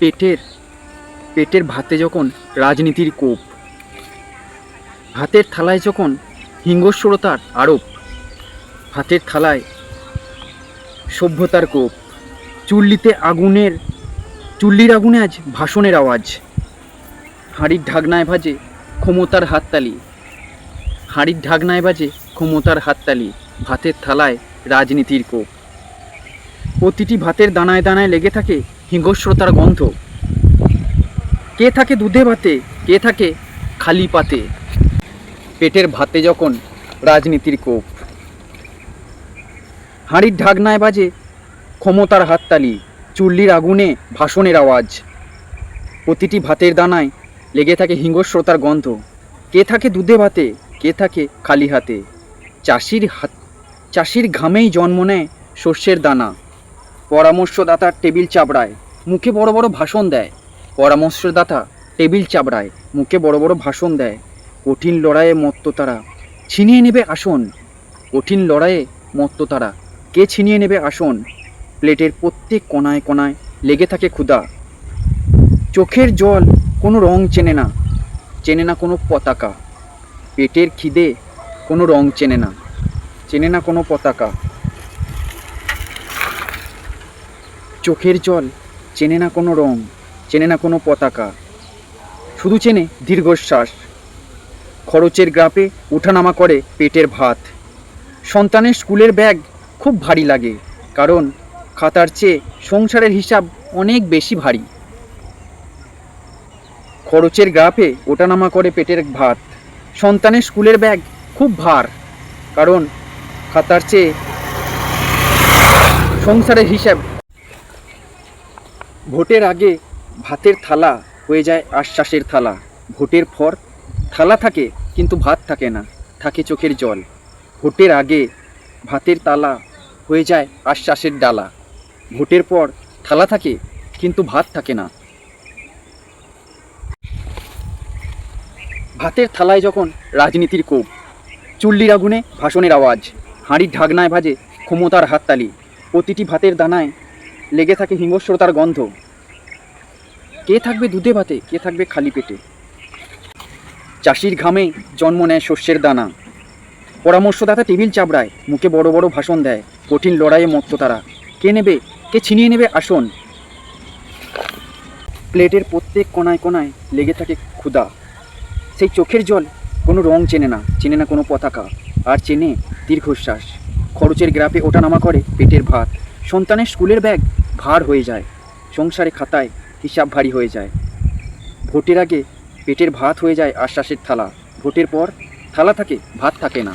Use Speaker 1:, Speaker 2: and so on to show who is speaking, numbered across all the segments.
Speaker 1: পেটের পেটের ভাতে যখন রাজনীতির কোপ, ভাতের থালায় যখন হিংস্রতার আরোপ, ভাতের থালায় সভ্যতার কোপ, চুল্লির আগুনে আজ ভাষণের আওয়াজ, হাঁড়ির ঢাকনায় বাজে ক্ষমতার হাততালি, হাঁড়ির ঢাকনায় বাজে ক্ষমতার হাততালি, ভাতের থালায় রাজনীতির কোপ। প্রতিটি ভাতের দানায় দানায় লেগে থাকে হিংস্রতার গন্ধ। কে থাকে দুধে ভাতে, কে থাকে খালি পাতে, পেটের ভাতে যখন রাজনীতির কোপ। হাঁড়ির ঢাকনায় বাজে ক্ষমতার হাততালি, চুল্লির আগুনে ভাষণের আওয়াজ, প্রতিটি ভাতের দানায় লেগে থাকে হিংস্রতার গন্ধ। কে থাকে দুধে ভাতে, কে থাকে খালি হাতে, চাষির ঘামেই জন্ম নেয় শস্যের দানা। পরামর্শদাতার টেবিল চাপড়ায় মুখে বড় বড় ভাষণ দেয়, পরামর্শদাতা টেবিল চাপড়ায় মুখে বড় বড় ভাষণ দেয়। কঠিন লড়াইয়ে মত্ত তারা ছিনিয়ে নেবে আসন, কঠিন লড়াইয়ে মত্ত তারা কে ছিনিয়ে নেবে আসন। প্লেটের প্রত্যেক কোনায় কোনায় লেগে থাকে ক্ষুধা। চোখের জল কোনো রং চেনে না, চেনে না কোনো পতাকা। পেটের খিদে কোনো রং চেনে না, চেনে না কোনো পতাকা। চোখের জল চেনে না কোনো রং, চেনে না কোনো পতাকা, শুধু চেনে দীর্ঘশ্বাস। খরচের গ্রাপে ওঠানামা করে পেটের ভাত। সন্তানের স্কুলের ব্যাগ খুব ভারী লাগে, কারণ খাতার চেয়ে সংসারের হিসাব অনেক বেশি ভারী। খরচের গ্রাফে ওঠানামা করে পেটের ভাত। সন্তানের স্কুলের ব্যাগ খুব ভার, কারণ খাতার চেয়ে সংসারের হিসাব। ভোটের আগে ভাতের থালা হয়ে যায় আশ্বাসের থালা। ভোটের পর থালা থাকে কিন্তু ভাত থাকে না, থাকে চোখের জল। ভোটের আগে ভাতের থালা হয়ে যায় আশ্বাসের ডালা। ভোটের পর থালা থাকে কিন্তু ভাত থাকে না। ভাতের থালায় যখন রাজনীতির কোপ, চুল্লির আগুনে ভাষণের আওয়াজ, হাঁড়ির ঢাকনায় বাজে ক্ষমতার হাততালি, প্রতিটি ভাতের দানায় লেগে থাকে হিংস্রতার গন্ধ। কে থাকবে দুধে ভাতে, কে থাকবে খালি পেটে, চাষির ঘামে জন্ম নেয় শস্যের দানা। পরামর্শদাতা টেবিল চাপড়ায় মুখে বড় বড় ভাষণ দেয়, কঠিন লড়াইয়ে মত্ত তারা কে ছিনিয়ে নেবে আসন। প্লেটের প্রত্যেক কোনায় কোনায় লেগে থাকে ক্ষুধা। সেই চোখের জল কোনো রং চেনে না, চেনে না কোনো পতাকা, আর চেনে দীর্ঘশ্বাস। খরচের গ্রাফে ওঠানামা করে পেটের ভাত। সন্তানের স্কুলের ব্যাগ ভার হয়ে যায়, সংসারে খাতায় হিসাব ভারী হয়ে যায়। ভোটের আগে পেটের ভাত হয়ে যায় আশ্বাসের থালা। ভোটের পর থালা থাকে, ভাত থাকে না।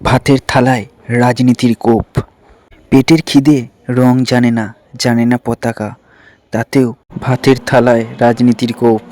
Speaker 2: ভাতের থালায় রাজনীতির কোপ, পেটের খিদে রং জানে না, জানে না পতাকা, তাতেও ভাতের থালায় রাজনীতির কোপ।